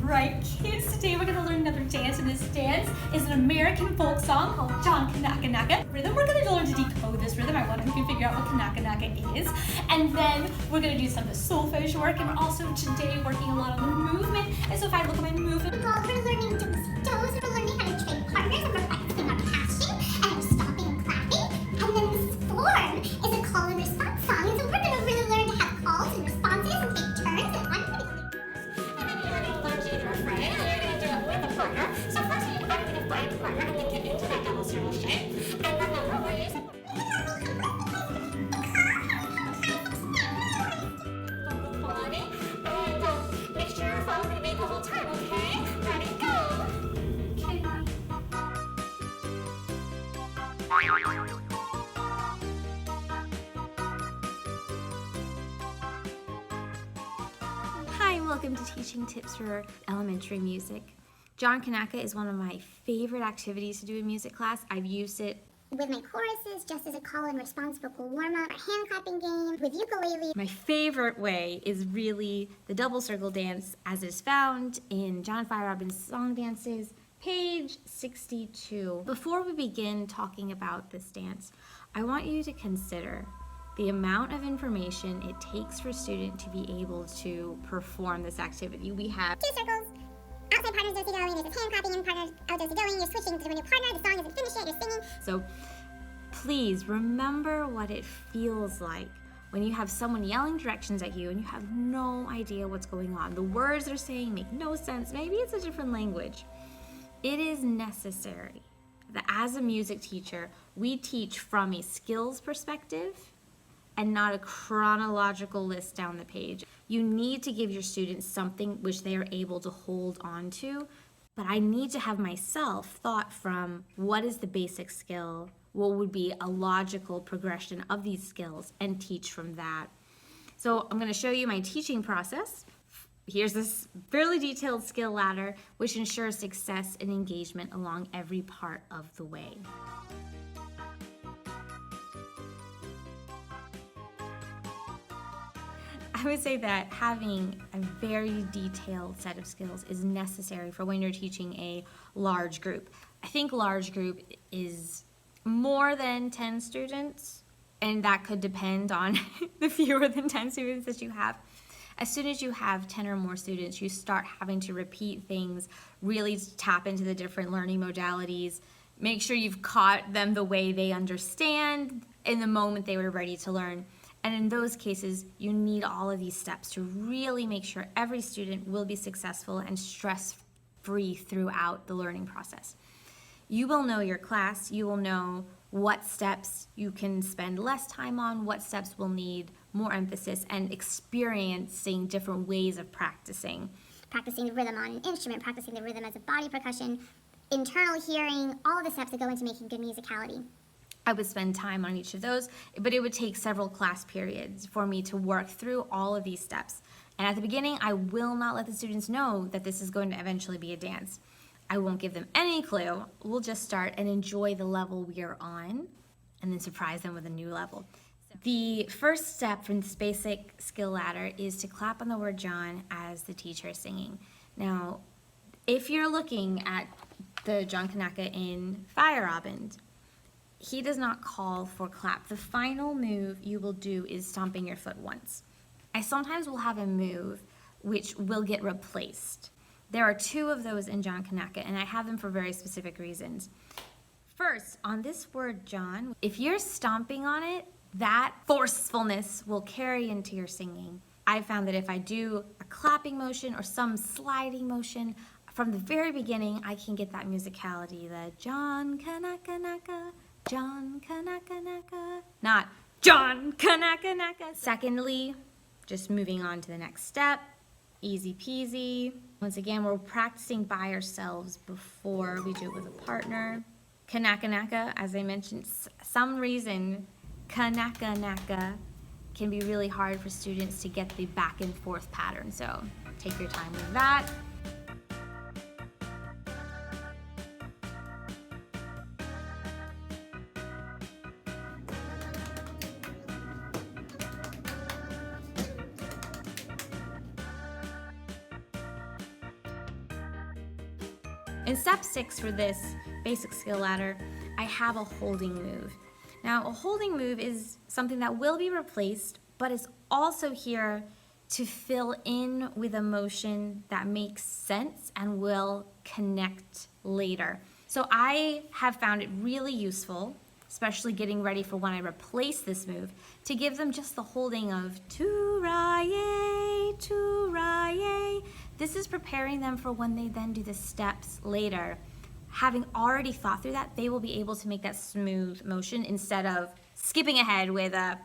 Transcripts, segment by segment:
right, kids? Today we're going to learn another dance, and this dance is an American folk song called John Kanaka rhythm. We're going to learn to decode this rhythm. I want to figure out what Kanaka is. And then we're going to do some of the solfege work, and we're also today working a lot on the movement. And so if I look at my movement, we're learning do's, we're learning how to train partners, and we're practicing our passion, and I'm stopping and clapping. And then this form is a call and response song, and so we're going to really learn to have calls and responses and take turns, and I'm going to go. And then you're going to launch into a refrain, and you're going to do it with a partner. So first I'm going to find a partner, and then get into that double circle shape, and then we're using make sure you're following me the whole time, okay? Ready, go! Okay. Hi, and welcome to Teaching Tips for Elementary Music. John Kanaka is one of my favorite activities to do in music class. I've used it with my choruses, just as a call and response vocal warm-up, our hand clapping game, with ukulele. My favorite way is really the double circle dance as is found in John Feierabend's Song Dances, page 62. Before we begin talking about this dance, I want you to consider the amount of information it takes for a student to be able to perform this activity. We have 2 circles. Outside partners do-si-doing, there's hand clapping in partners out do-si-doing, you're switching to a new partner, the song isn't finished yet, you're singing. So please remember what it feels like when you have someone yelling directions at you and you have no idea what's going on. The words they're saying make no sense. Maybe it's a different language. It is necessary that as a music teacher, we teach from a skills perspective and not a chronological list down the page. You need to give your students something which they are able to hold on to, but I need to have myself thought from what is the basic skill, what would be a logical progression of these skills, and teach from that. So I'm going to show you my teaching process. Here's this fairly detailed skill ladder, which ensures success and engagement along every part of the way. I would say that having a very detailed set of skills is necessary for when you're teaching a large group. I think large group is more than 10 students, and that could depend on the fewer than 10 students that you have. As soon as you have 10 or more students, you start having to repeat things, really tap into the different learning modalities, make sure you've caught them the way they understand in the moment they were ready to learn. And in those cases, you need all of these steps to really make sure every student will be successful and stress-free throughout the learning process. You will know your class, you will know what steps you can spend less time on, what steps will need more emphasis, and experiencing different ways of practicing. Practicing the rhythm on an instrument, practicing the rhythm as a body percussion, internal hearing, all of the steps that go into making good musicality. I would spend time on each of those, but it would take several class periods for me to work through all of these steps. And at the beginning, I will not let the students know that this is going to eventually be a dance. I won't give them any clue. We'll just start and enjoy the level we are on, and then surprise them with a new level. The first step from this basic skill ladder is to clap on the word John as the teacher is singing. Now, if you're looking at the John Kanaka in Feierabend, he does not call for clap. The final move you will do is stomping your foot once. I sometimes will have a move which will get replaced. There are 2 of those in John Kanaka, and I have them for very specific reasons. First, on this word John, if you're stomping on it, that forcefulness will carry into your singing. I found that if I do a clapping motion or some sliding motion, from the very beginning, I can get that musicality, the John Kanaka, John Kanaka, not John Kanaka. Secondly, just moving on to the next step, easy peasy. Once again, we're practicing by ourselves before we do it with a partner. Kanaka, as I mentioned, some reason Kanaka can be really hard for students to get the back and forth pattern, so take your time with that. In step 6 for this basic skill ladder, I have a holding move. Now, a holding move is something that will be replaced, but it's also here to fill in with a motion that makes sense and will connect later. So I have found it really useful, especially getting ready for when I replace this move, to give them just the holding of tu-ra-ye. This is preparing them for when they then do the steps later. Having already thought through that, they will be able to make that smooth motion instead of skipping ahead with a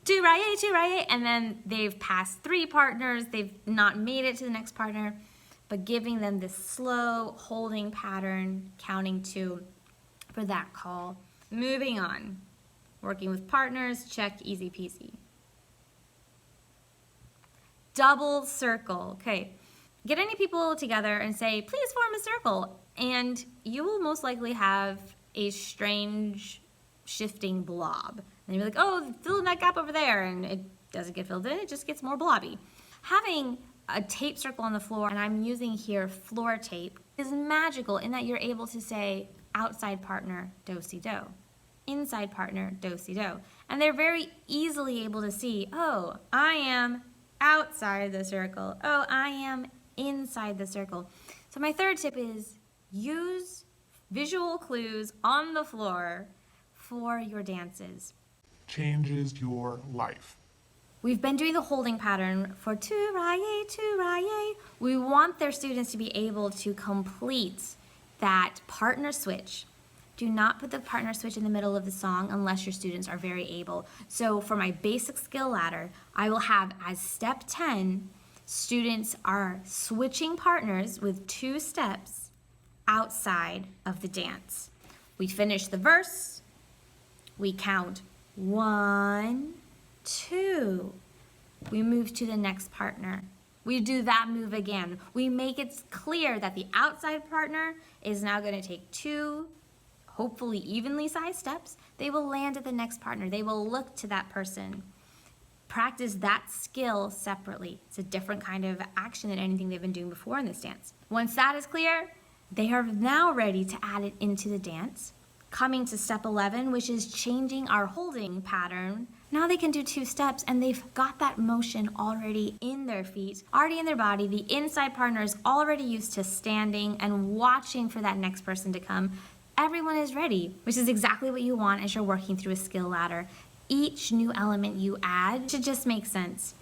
tu-ra-ye, and then they've passed 3 partners, they've not made it to the next partner, but giving them this slow holding pattern, counting 2 for that call. Moving on, working with partners, check, easy peasy. Double circle, okay. Get any people together and say, please form a circle, and you will most likely have a strange shifting blob. And you'll be like, oh, fill in that gap over there, and it doesn't get filled in, it just gets more blobby. Having a tape circle on the floor, and I'm using here floor tape, is magical in that you're able to say outside partner, do-si-do, inside partner, do-si-do. And they're very easily able to see, oh, I am outside the circle. Oh, I am inside the circle. So my third tip is use visual clues on the floor for your dances. Changes your life. We've been doing the holding pattern for tu-ra-ye. We want their students to be able to complete that partner switch. Do not put the partner switch in the middle of the song unless your students are very able. So for my basic skill ladder, I will have as step 10, students are switching partners with 2 steps outside of the dance. We finish the verse, we count 1, 2. We move to the next partner. We do that move again. We make it clear that the outside partner is now going to take 2, hopefully evenly sized steps. They will land at the next partner. They will look to that person. Practice that skill separately. It's a different kind of action than anything they've been doing before in this dance. Once that is clear, they are now ready to add it into the dance. Coming to step 11, which is changing our holding pattern. Now they can do 2 steps and they've got that motion already in their feet, already in their body. The inside partner is already used to standing and watching for that next person to come. Everyone is ready, which is exactly what you want as you're working through a skill ladder. Each new element you add should just make sense.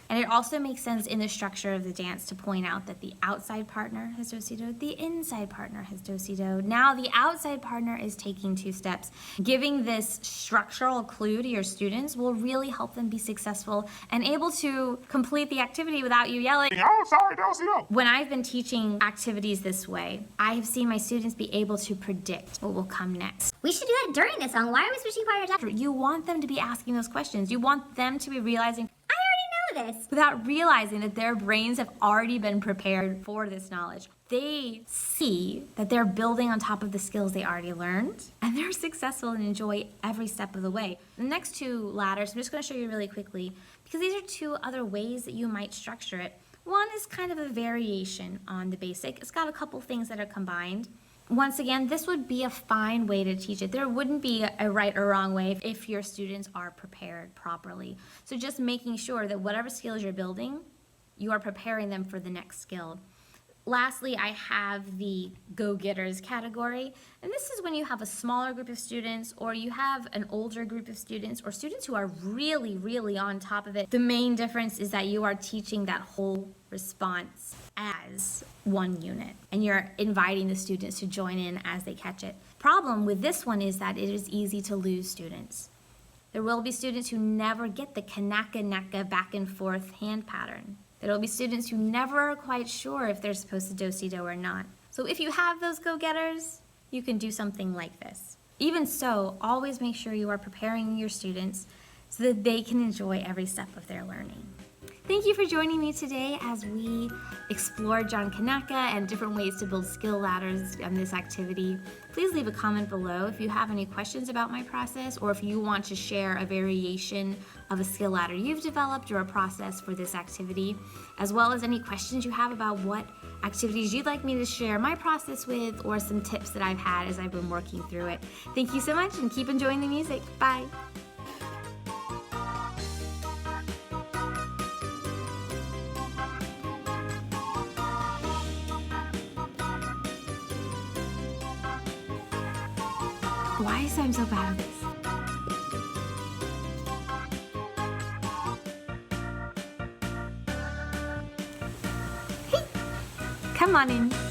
And it also makes sense in the structure of the dance to point out that the outside partner has do-si-do, the inside partner has do-si-do. Now the outside partner is taking 2 steps. Giving this structural clue to your students will really help them be successful and able to complete the activity without you yelling, Oh, sorry, do-si-do. When I've been teaching activities this way, I have seen my students be able to predict what will come next. We should do that during the song. Why are we switching partners after? You want them to be asking those questions. You want them to be realizing, This. without realizing that their brains have already been prepared for this knowledge. They see that they're building on top of the skills they already learned, and they're successful and enjoy every step of the way. The next 2 ladders, I'm just going to show you really quickly, because these are 2 other ways that you might structure it. One is kind of a variation on the basic. It's got a couple things that are combined. Once again, this would be a fine way to teach it. There wouldn't be a right or wrong way if your students are prepared properly. So just making sure that whatever skills you're building, you are preparing them for the next skill. Lastly, I have the go-getters category, and this is when you have a smaller group of students or you have an older group of students or students who are really, really on top of it. The main difference is that you are teaching that whole response as one unit, and you're inviting the students to join in as they catch it. Problem with this one is that it is easy to lose students. There will be students who never get the Kanaka back and forth hand pattern. There will be students who never are quite sure if they're supposed to do-si-do or not. So if you have those go-getters, you can do something like this. Even so, always make sure you are preparing your students so that they can enjoy every step of their learning. Thank you for joining me today as we explore John Kanaka and different ways to build skill ladders on this activity. Please leave a comment below if you have any questions about my process, or if you want to share a variation of a skill ladder you've developed or a process for this activity, as well as any questions you have about what activities you'd like me to share my process with, or some tips that I've had as I've been working through it. Thank you so much, and keep enjoying the music. Bye. Why is I'm so bad at this? Hey, come on in.